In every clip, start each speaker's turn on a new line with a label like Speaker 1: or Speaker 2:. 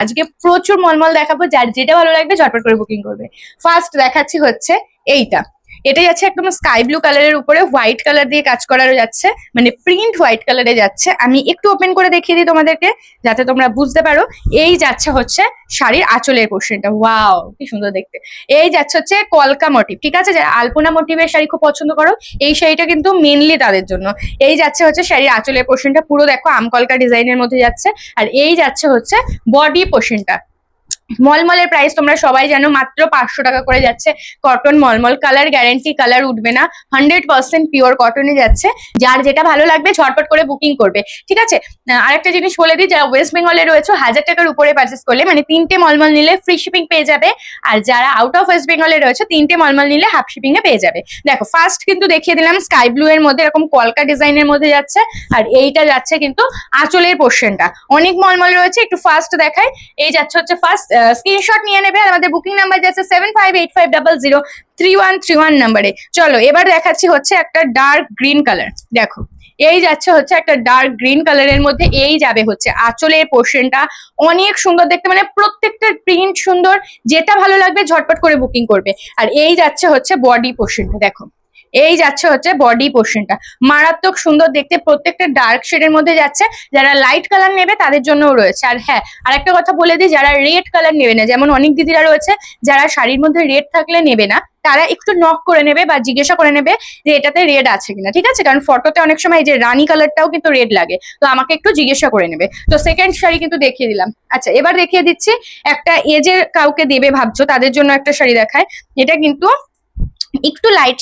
Speaker 1: আজকে প্রচুর মলমল দেখাবো, যার যেটা ভালো লাগবে ঝটপট করে বুকিং করবে। ফার্স্ট দেখাচ্ছি হচ্ছে এইটা। এটা যাচ্ছে একদম স্কাই ব্লু কালারের উপরে হোয়াইট কালার দিয়ে কাজ করারও যাচ্ছে, মানে প্রিন্ট হোয়াইট কালারে যাচ্ছে। আমি একটু ওপেন করে দেখিয়ে দিই তোমাদেরকে যাতে তোমরা বুঝতে পারো। এই যাচ্ছে হচ্ছে শাড়ির আঁচলের পোর্শনটা, ওয়াও কি সুন্দর দেখতে। এই যাচ্ছে হচ্ছে কলকা মোটিভ, ঠিক আছে, যারা আলপনা মোটিভের শাড়ি খুব পছন্দ করো এই শাড়িটা কিন্তু মেনলি তাদের জন্য। এই যাচ্ছে হচ্ছে শাড়ির আঁচলের পোর্শনটা, পুরো দেখো আমকলকা ডিজাইনের মধ্যে যাচ্ছে। আর এই যাচ্ছে হচ্ছে বডি পোর্শনটা। মলমলের প্রাইস তোমরা সবাই জানো, মাত্র 500 টাকা করে যাচ্ছে। কটন মলমল, কালার গ্যারেন্টি, কালার উঠবে না, 100% পিওর কটনে যাচ্ছে। যার যেটা ভালো লাগবে ঝটপট করে বুকিং করবে, ঠিক আছে। আরেকটা জিনিস বলে দিই, যারা ওয়েস্ট বেঙ্গলে রয়েছে 1000 টাকার উপরে পারচেস করলে, মানে 3টে মলমল নিলে ফ্রি শিপিং পেয়ে যাবে। আর যারা আউট অফ ওয়েস্ট বেঙ্গলে রয়েছে 3টে মলমল নিলে হাফ শিপিং এ পেয়ে যাবে। দেখো ফার্স্ট কিন্তু দেখিয়ে দিলাম স্কাই ব্লু এর মধ্যে এরকম কলকা ডিজাইনের মধ্যে যাচ্ছে। আর এইটা যাচ্ছে কিন্তু আঁচলের পোর্শনটা, অনেক মলমল রয়েছে, একটু ফার্স্ট দেখায়। এই যাচ্ছে হচ্ছে ফার্স্ট, স্ক্রিনশট নিয়ে নেবে। আর আমাদের বুকিং নাম্বার যাচ্ছে 7585003131 নাম্বারে। চলো এবার দেখাচ্ছি হচ্ছে একটা ডার্ক গ্রিন কালার। দেখো এই যাচ্ছে হচ্ছে একটা ডার্ক গ্রিন কালারের মধ্যে, এই যাবে হচ্ছে আঁচলের পোর্শনটা, অনেক সুন্দর দেখতে, মানে প্রত্যেকটা প্রিন্ট সুন্দর, যেটা ভালো লাগবে ঝটপট করে বুকিং করবে। আর এই যাচ্ছে হচ্ছে বডি পোর্শনটা, দেখো এই যাচ্ছে হচ্ছে বডি পোর্শনটা, মারাত্মক সুন্দর দেখতে, প্রত্যেকটা ডার্ক শেডের মধ্যে যাচ্ছে। যারা লাইট কালার নেবে তাদের জন্যও রয়েছে। আর হ্যাঁ, আর একটা কথা বলে দিই, যারা রেড কালার নেবে না, যেমন অনেক দিদিরা রয়েছে যারা শাড়ির মধ্যে রেড থাকলে নেবে না, তারা একটু নক করে নেবে বা জিজ্ঞাসা করে নেবে যে এটাতে রেড আছে কিনা, ঠিক আছে। কারণ ফটোতে অনেক সময় এই যে রানী কালারটাও কিন্তু রেড লাগে, তো আমাকে একটু জিজ্ঞাসা করে নেবে। তো সেকেন্ড শাড়ি কিন্তু দেখিয়ে দিলাম। আচ্ছা এবার দেখিয়ে দিচ্ছি একটা এজের কাউকে দেবে ভাবছো তাদের জন্য একটা শাড়ি দেখায়। এটা কিন্তু একটু লাইট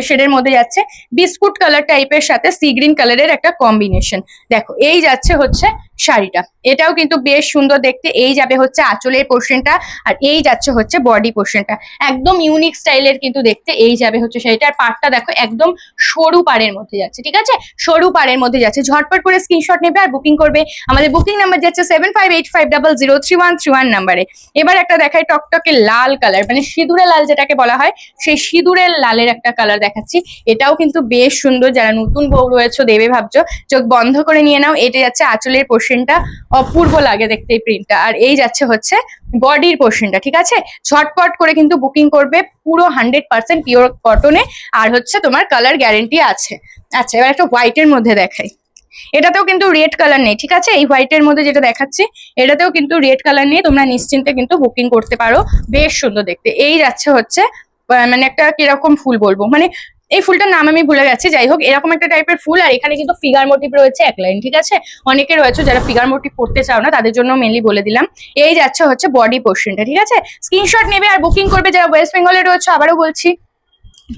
Speaker 1: শেডের মধ্যে যাচ্ছে, বিস্কুট কালার টাইপের সাথে সি গ্রিন কালারের একটা কম্বিনেশন। দেখো এই যাচ্ছে হচ্ছে শাড়িটা, এটাও কিন্তু বেশ সুন্দর দেখতে। এই যাবে হচ্ছে আঁচলের পোর্শনটা, আর এই যাচ্ছে হচ্ছে বডি পোর্শনটা, একদম ইউনিক স্টাইলের কিন্তু দেখতে। এই যাবে হচ্ছে শাড়িটার পাড়টা দেখো একদম সরু পাড়ের মধ্যে যাচ্ছে, ঠিক আছে, সরু পাড়ের মধ্যে যাচ্ছে। ঝটপট করে স্ক্রিনশট নেবে আর বুকিং করবে। আমাদের বুকিং নাম্বার যাচ্ছে 7585003131 নাম্বারে। এবার একটা দেখাই টকটকে লাল কালার, মানে সিঁদুরে লাল যেটাকে বলা হয়, সেই সিঁদুরের লালের একটা কালার দেখাচ্ছি। এটাও কিন্তু বেশ সুন্দর, যারা নতুন বউ রয়েছে দেবে ভাবছো চোখ বন্ধ করে নিয়ে নাও। এটা যাচ্ছে আঁচলের পোর্শনটা, অপূর্ব লাগে দেখতে এই প্রিন্টটা। আর এই যাচ্ছে হচ্ছে বডির পোর্শনটা, ঠিক আছে। ঝটপট করে কিন্তু বুকিং করবে, পুরো 100% পিওর কটনে, আর হচ্ছে তোমার কালার গ্যারেন্টি আছে। আচ্ছা এবার একটা হোয়াইটের মধ্যে দেখাই। এটাতেও কিন্তু রেড কালার নেই, ঠিক আছে। এই হোয়াইটের মধ্যে যেটা দেখাচ্ছি এটাতেও কিন্তু রেড কালার নেই, তোমরা নিশ্চিন্তে কিন্তু বুকিং করতে পারো, বেশ সুন্দর দেখতে। এই যাচ্ছে হচ্ছে মানে একটা কিরকম ফুল বলবো, মানে এই ফুলটার নাম আমি ভুলে গেছি, যাই হোক এরকম একটা টাইপের ফুল। আর এখানে কিন্তু ফিগার মোটিভ রয়েছে এক লাইন, ঠিক আছে। অনেকে রয়েছে যারা ফিগার মোটিভ পড়তে চাও না, তাদের জন্য মেনলি বলে দিলাম। এই যাচ্ছে হচ্ছে বডি পোর্শনটা, ঠিক আছে। স্ক্রিনশট নেবে আর বুকিং করবে। যারা ওয়েস্ট বেঙ্গলে রয়েছে আবারও বলছি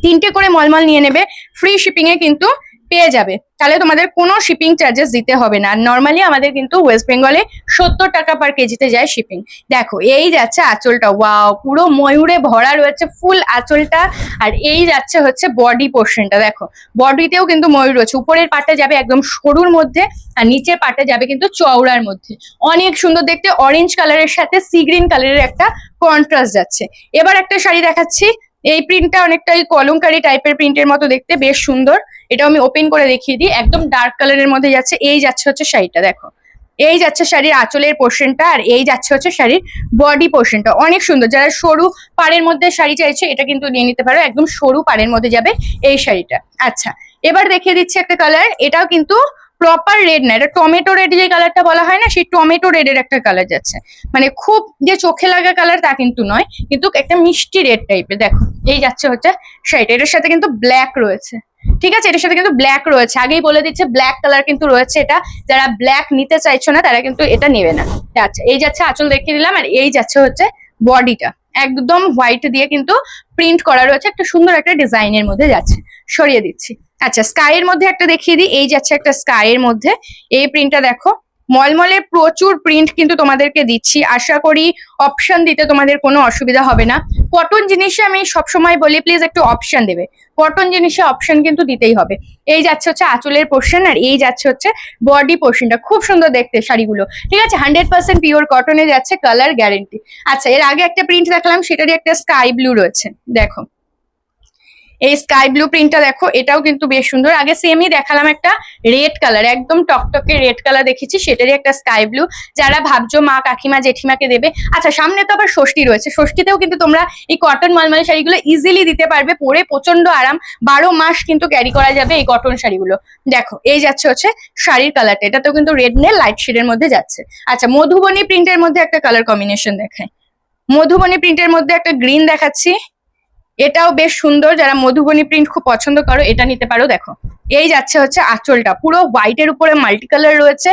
Speaker 1: 3টে করে মলমল নিয়ে নেবে, ফ্রি শিপিং এ কিন্তু পেয়ে যাবে, তাহলে তোমাদের কোনো শিপিং চার্জেস দিতে হবে না। নর্মালি আমাদের কিন্তু ওয়েস্ট বেঙ্গলে 70 টাকা পার কেজিতে যায় শিপিং। দেখো এই যাচ্ছে আঁচলটা, ওয়াও পুরো ময়ূরে ভরা রয়েছে ফুল আঁচলটা। আর এই যাচ্ছে হচ্ছে বডি পোর্শনটা, দেখো বডিতেও কিন্তু ময়ূর রয়েছে, উপরের পাটটা যাবে একদম সরুর মধ্যে, আর নিচের পাটটা যাবে কিন্তু চওড়ার মধ্যে, অনেক সুন্দর দেখতে। অরেঞ্জ কালারের সাথে সি গ্রিন কালারের একটা কন্ট্রাস্ট যাচ্ছে। এবার একটা শাড়ি দেখাচ্ছি, এই প্রিন্টটা অনেকটা ওই কলমকারি টাইপের প্রিন্টের মতো দেখতে, বেশ সুন্দর। এটাও আমি ওপেন করে দেখিয়ে দিই, একদম ডার্ক কালারের মধ্যে যাচ্ছে। এই যাচ্ছে হচ্ছে শাড়িটা, দেখো এই যাচ্ছে শাড়ির আঁচলের পোর্শনটা, আর এই যাচ্ছে হচ্ছে শাড়ির বডি পোর্শনটা, অনেক সুন্দর। যারা সরু পাড়ের মধ্যে শাড়ি চাইছে এটা কিন্তু নিয়ে নিতে পারো, একদম সরু পাড়ের মধ্যে যাবে এই শাড়িটা। আচ্ছা এবার দেখিয়ে দিচ্ছি একটা কালার, এটাও কিন্তু প্রপার রেড না, এটা টমেটো রেড যে কালারটা বলা হয় না, সেই টমেটো রেডের একটা কালার যাচ্ছে, মানে খুব যে চোখে লাগা কালার তা কিন্তু নয়, কিন্তু একটা মিষ্টি রেড টাইপের। দেখো এই যাচ্ছে হচ্ছে শাড়িটা, এটার সাথে কিন্তু ব্ল্যাক রয়েছে, ঠিক আছে, এটার সাথে কিন্তু ব্ল্যাক রয়েছে, আগেই বলে দিচ্ছে ব্ল্যাক কালার কিন্তু রয়েছে। এটা যারা ব্ল্যাক নিতে চাইছো না তারা কিন্তু এটা নেবে না। আচ্ছা এই যাচ্ছে আঁচল দেখিয়ে দিলাম, আর এই যাচ্ছে হচ্ছে বডিটা, একদম হোয়াইট দিয়ে কিন্তু প্রিন্ট করা রয়েছে, একটা সুন্দর একটা ডিজাইনের মধ্যে যাচ্ছে। সরিয়ে দিচ্ছি। আচ্ছা স্কাইয়ের মধ্যে একটা দেখিয়ে দিই, এই যাচ্ছে একটা স্কাইয়ের মধ্যে, এই প্রিন্টটা দেখো। মলমলে প্রচুর প্রিন্ট কিন্তু তোমাদেরকে দিচ্ছি, আশা করি অপশন দিতে তোমাদের কোনো অসুবিধা হবে না। কটন জিনিসে আমি সবসময় বলি প্লিজ একটু অপশন দেবে, কটন জিনিসে অপশন কিন্তু দিতেই হবে। এই যাচ্ছে হচ্ছে আঁচলের পোর্শন, আর এই যাচ্ছে হচ্ছে বডি পোর্শনটা, খুব সুন্দর দেখতে শাড়িগুলো, ঠিক আছে। 100% পিওর কটনে যাচ্ছে, কালার গ্যারেন্টি। আচ্ছা এর আগে একটা প্রিন্ট দেখালাম, সেটারই একটা স্কাই ব্লু রয়েছে, দেখো এই স্কাই ব্লু প্রিন্টটা দেখো, এটাও কিন্তু বেশ সুন্দর। আগে সেমই দেখালাম একটা রেড কালার, একদম টকটকে রেড কালার দেখেছি, সেটারই একটা স্কাই ব্লু। যারা ভাবছো মা কাকিমা জেঠিমাকে দেবে, আচ্ছা সামনে তো আবার ষষ্ঠী রয়েছে, ষষ্ঠীতেও কিন্তু তোমরা এই কটন মালমালি শাড়িগুলো ইজিলি দিতে পারবে, পরে প্রচন্ড আরাম, 12 মাস কিন্তু ক্যারি করা যাবে এই কটন শাড়িগুলো। দেখো এই যাচ্ছে হচ্ছে শাড়ির কালারটা, এটাতেও কিন্তু রেড নেই, লাইট শেডের মধ্যে যাচ্ছে। আচ্ছা মধুবনী প্রিন্টের মধ্যে একটা কালার কম্বিনেশন দেখায়, মধুবনী প্রিন্টের মধ্যে একটা গ্রিন দেখাচ্ছি, এটাও বেশ সুন্দর। যারা মধুবনী প্রিন্ট খুব পছন্দ করো এটা নিতে পারো। দেখো এই যাচ্ছে হচ্ছে আঁচলটা, পুরো হোয়াইটের উপরে মাল্টি কালার রয়েছে,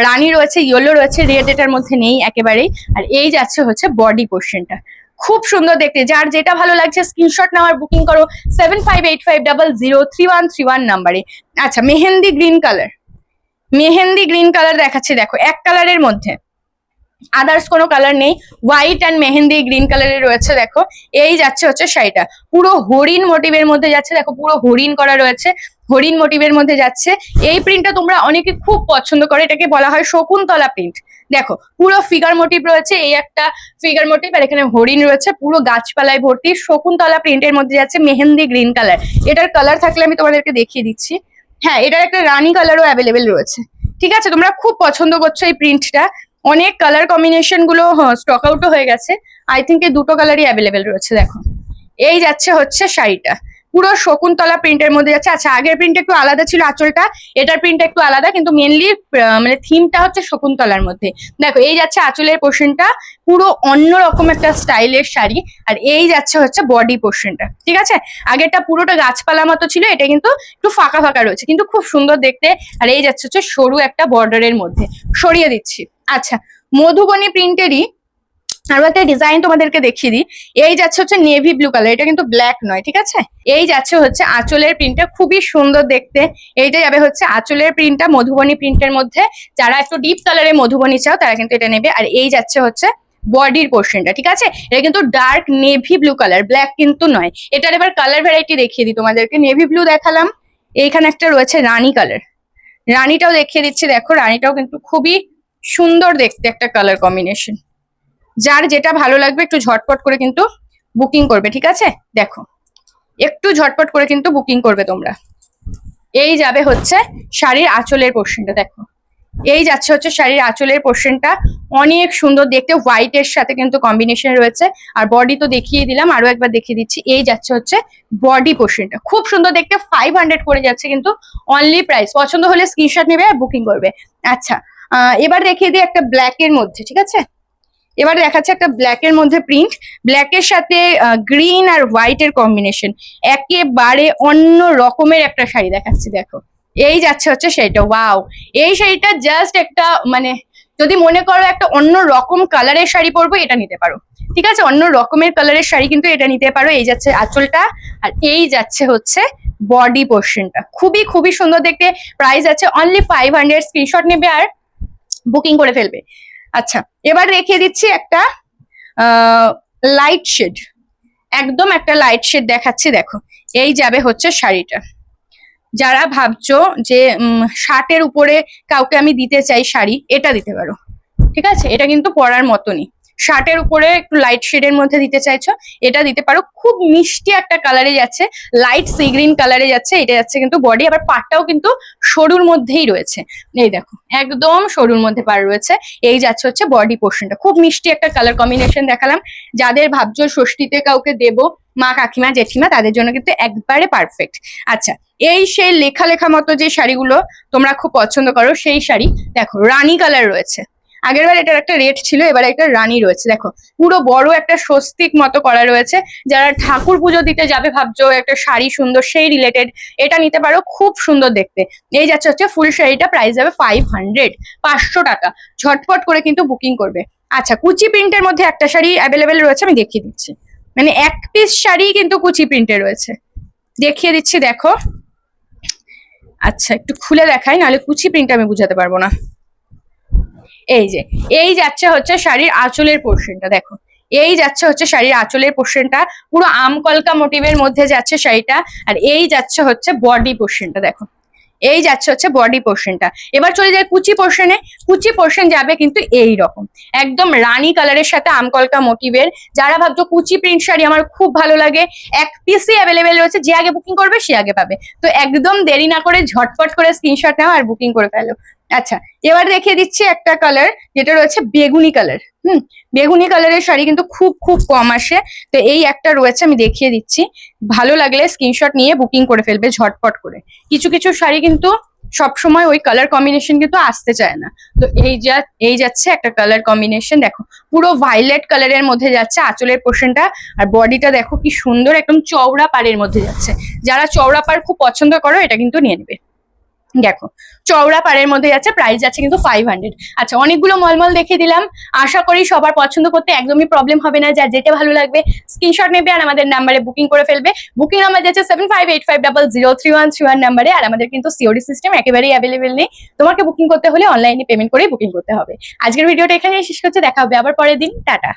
Speaker 1: রানী রয়েছে, ইয়েলো রয়েছে, রেড এটার মধ্যে নেই একেবারেই। আর এই যাচ্ছে হচ্ছে বডি পোর্শনটা, খুব সুন্দর দেখতে। যার যেটা ভালো লাগছে স্ক্রিনশট নাও আর বুকিং করো 7585003131 নাম্বারে। আচ্ছা mehndi green colour, mehndi green colour দেখাচ্ছি, দেখো এক কালারের মধ্যে, আদার্স কোনো কালার নেই, হোয়াইট অ্যান্ড মেহেন্দি গ্রিন কালারের রয়েছে। দেখো এই যাচ্ছে হচ্ছে শাড়িটা, পুরো হরিণ মোটিভের মধ্যে যাচ্ছে, দেখো পুরো হরিণ করা রয়েছে, হরিণ মোটিভের মধ্যে যাচ্ছে। এই প্রিন্টটা তোমরা অনেকে খুব পছন্দ করে, এটাকে বলা হয় শকুন্তলা প্রিন্ট। দেখো পুরো ফিগার মোটিভ রয়েছে, এই একটা ফিগার মোটিভ, আর এখানে হরিণ রয়েছে, পুরো গাছপালায় ভর্তি, শকুন্তলা প্রিন্টের মধ্যে যাচ্ছে মেহেন্দি গ্রিন কালার। এটার কালার থাকলে আমি তোমাদেরকে দেখিয়ে দিচ্ছি। হ্যাঁ এটার একটা রানী কালারও অ্যাভেলেবেল রয়েছে। ঠিক আছে, তোমরা খুব পছন্দ করছো এই প্রিন্টটা, অনেক কালার কম্বিনেশন গুলো স্টক আউটও হয়ে গেছে, আই থিঙ্ক এই দুটো কালারই অ্যাভেলেবেল রয়েছে। দেখো এই যাচ্ছে হচ্ছে শাড়িটা, পুরো শকুন্তলা প্রিন্টের মধ্যে যাচ্ছে। আচ্ছা আগের প্রিন্ট একটু আলাদা ছিল আঁচলটা, এটার প্রিন্ট একটু আলাদা, কিন্তু মেনলি মানে থিমটা হচ্ছে শকুন্তলার মধ্যে। দেখো এই যাচ্ছে আঁচলের পোর্শনটা, পুরো অন্যরকম একটা স্টাইলের শাড়ি। আর এই যাচ্ছে হচ্ছে বডি পোর্শনটা, ঠিক আছে। আগেরটা পুরোটা গাছপালা মতো ছিল, এটা কিন্তু একটু ফাঁকা ফাঁকা রয়েছে, কিন্তু খুব সুন্দর দেখতে। আর এই যাচ্ছে হচ্ছে সরু একটা বর্ডারের মধ্যে, সরিয়ে দিচ্ছি। আচ্ছা মধুবনী প্রিন্টেরই আরো একটা ডিজাইন তোমাদেরকে দেখিয়ে দিই। এই যাচ্ছে হচ্ছে নেভি ব্লু কালার, এটা কিন্তু ব্ল্যাক নয়, ঠিক আছে। এই যাচ্ছে হচ্ছে আঁচলের প্রিন্টটা, খুবই সুন্দর দেখতে। এইটা যাবে হচ্ছে আঁচলের প্রিন্টটা মধুবনী প্রিন্টের মধ্যে, যারা একটু ডিপ কালারের মধুবনী চাও তারা কিন্তু এটা নেবে। আর এই যাচ্ছে হচ্ছে বডির পোর্শনটা, ঠিক আছে। এটা কিন্তু dark navy blue colour, black কিন্তু নয়। এটার এবার কালার ভ্যারাইটি দেখিয়ে দিই তোমাদেরকে। নেভি ব্লু দেখালাম, এইখানে একটা রয়েছে রানী কালার, রানীটাও দেখিয়ে দিচ্ছি। দেখো রানীটাও কিন্তু খুবই সুন্দর দেখতে একটা কালার কম্বিনেশন। যার যেটা ভালো লাগবে একটু ঝটপট করে কিন্তু বুকিং করবে, ঠিক আছে। দেখো একটু ঝটপট করে কিন্তু বুকিং করবে তোমরা। এই যাবে হচ্ছে শাড়ির আঁচলের পোর্শনটা, দেখো এই যাচ্ছে হচ্ছে শাড়ির আঁচলের পোর্শনটা, অনেক সুন্দর দেখতে, হোয়াইটের সাথে কিন্তু কম্বিনেশন রয়েছে। আর বডি তো দেখিয়ে দিলাম, আরো একবার দেখিয়ে দিচ্ছি। এই যাচ্ছে হচ্ছে বডি পোর্শনটা, খুব সুন্দর দেখতে, 500 করে যাচ্ছে কিন্তু অনলি প্রাইস। পছন্দ হলে স্ক্রিনশট নেবে আর বুকিং করবে। আচ্ছা এবার দেখিয়ে দিই একটা ব্ল্যাকের মধ্যে, ঠিক আছে। এবার দেখাচ্ছে একটা ব্ল্যাকের মধ্যে প্রিন্ট, ব্ল্যাকের সাথে গ্রিন আর হোয়াইট এর কম্বিনেশন, একেবারে অন্য রকমের একটা শাড়ি দেখাচ্ছি। দেখো এই যাচ্ছে হচ্ছে শাড়িটা, ওয়াও। এই শাড়িটা জাস্ট একটা মানে যদি মনে করো একটা অন্য রকম কালারের শাড়ি পরবো, এটা নিতে পারো, ঠিক আছে। অন্য রকমের কালারের শাড়ি কিন্তু এটা নিতে পারো। এই যাচ্ছে আঁচলটা, আর এই যাচ্ছে হচ্ছে বডি পোর্শনটা, খুবই খুবই সুন্দর দেখতে। প্রাইস আছে অনলি 500, স্ক্রিনশট নেবে আর বুকিং করে ফেলবে। আচ্ছা এবার রেখে দিচ্ছি একটা লাইট শেড, একদম একটা লাইট শেড দেখাচ্ছি। দেখো এই যাবে হচ্ছে শাড়িটা, যারা ভাবছো যে শার্টের উপরে কাউকে আমি দিতে চাই শাড়ি, এটা দিতে পারো, ঠিক আছে। এটা কিন্তু পরার মতনই, শার্টের উপরে একটু লাইট শেডের মধ্যে দিতে চাইছো এটা দিতে পারো। খুব মিষ্টি একটা কালারে যাচ্ছে, লাইট সি গ্রিন কালারে যাচ্ছে। এটা যাচ্ছে কিন্তু বডি, আবার পাটটাও কিন্তু সরুর মধ্যেই রয়েছে। এই দেখো একদম সরুর মধ্যে পার রয়েছে। এই যাচ্ছে হচ্ছে বডি পোর্শনটা, খুব মিষ্টি একটা কালার কম্বিনেশন দেখালাম। যাদের ভাবছো ষষ্ঠীতে কাউকে দেবো, মা কাকিমা জেঠিমা, তাদের জন্য কিন্তু একবারে পারফেক্ট। আচ্ছা এই সেই লেখা লেখা মতো যে শাড়িগুলো তোমরা খুব পছন্দ করো সেই শাড়ি, দেখো রানী কালার রয়েছে। আগেরবার এটার একটা রেড ছিল, এবার একটা রানী রয়েছে। দেখো পুরো বড় একটা স্বস্তিক মতো করা রয়েছে। যারা ঠাকুর পুজো দিতে যাবে ভাবছো একটা শাড়ি সুন্দর, সেই রিলেটেড এটা নিতে পারো, খুব সুন্দর দেখতে। এই যাচ্ছে হচ্ছে ফুল শাড়িটা, প্রাইস যাবে 500, 500 টাকা। ঝটপট করে কিন্তু বুকিং করবে। আচ্ছা কুচি প্রিন্টের মধ্যে একটা শাড়ি অ্যাভেলেবেল রয়েছে, আমি দেখিয়ে দিচ্ছি। মানে এক পিস শাড়ি কিন্তু কুচি প্রিন্টে রয়েছে, দেখিয়ে দিচ্ছি। দেখো আচ্ছা একটু খুলে দেখাই, নাহলে কুচি প্রিন্ট আমি বুঝাতে পারবো না। এই যে এই যাচ্ছে হচ্ছে শাড়ির আঁচলের পোর্শনটা, দেখো এই যাচ্ছে হচ্ছে শাড়ির আঁচলের পোর্শনটা, পুরো আম কলকা মোটিভের মধ্যে যাচ্ছে শাড়িটা। আর এই যাচ্ছে হচ্ছে বডি পোর্শনটা, দেখো এই যাচ্ছে হচ্ছে বডি পোর্শনটা। এবার চলে যায় কুচি পোর্শনে। কুচি পোর্শন যাবে কিন্তু এই রকম একদম রানী কালারের সাথে আমকলকা মোটিভের। যারা ভাবছো কুচি প্রিন্ট শাড়ি আমার খুব ভালো লাগে, এক পিসই অ্যাভেলেবেল রয়েছে, যে আগে বুকিং করবে সে আগে পাবে। তো একদম দেরি না করে ঝটপট করে স্ক্রিনশট নাও আর বুকিং করে ফেলো। আচ্ছা, এবার দেখিয়ে দিচ্ছি একটা কালার যেটা রয়েছে বেগুনি কালার। বেগুনি কালারের শাড়ি কিন্তু খুব খুব কম আসে, তো এই একটা রয়েছে, আমি দেখিয়ে দিচ্ছি। ভালো লাগলে স্ক্রিনশট নিয়ে বুকিং করে ফেলবে ঝটপট করে। কিছু কিছু শাড়ি কিন্তু সবসময় ওই কালার কম্বিনেশন কিন্তু আসতে চায় না। তো এই যাচ্ছে একটা কালার কম্বিনেশন, দেখো পুরো ভাইলেট কালারের মধ্যে যাচ্ছে আঁচলের পোর্শনটা। আর বডিটা দেখো কি সুন্দর, একদম চওড়া পাড়ের মধ্যে যাচ্ছে। যারা চওড়া পাড় খুব পছন্দ করো এটা কিন্তু নিয়ে নেবে। দেখো চওড়া পাড়ের মধ্যে যাচ্ছে, প্রাইস যাচ্ছে কিন্তু 500। আচ্ছা, অনেকগুলো মলমল দেখিয়ে দিলাম, আশা করি সবার পছন্দ করতে একদমই প্রবলেম হবে না। যার যেটা ভালো লাগবে স্ক্রিনশট নেবে আর আমাদের নাম্বারে বুকিং করে ফেলবে। বুকিং নাম্বার যাচ্ছে 7585003131 নাম্বারে। আর আমাদের কিন্তু সিওডি সিস্টেম একেবারেই অ্যাভেলেবেল নেই, তোমাকে বুকিং করতে হলে অনলাইনে পেমেন্ট করেই বুকিং করতে হবে। আজকের ভিডিওটা এখানেই শেষ করছি, দেখা হবে আবার পরের দিন, টাটা।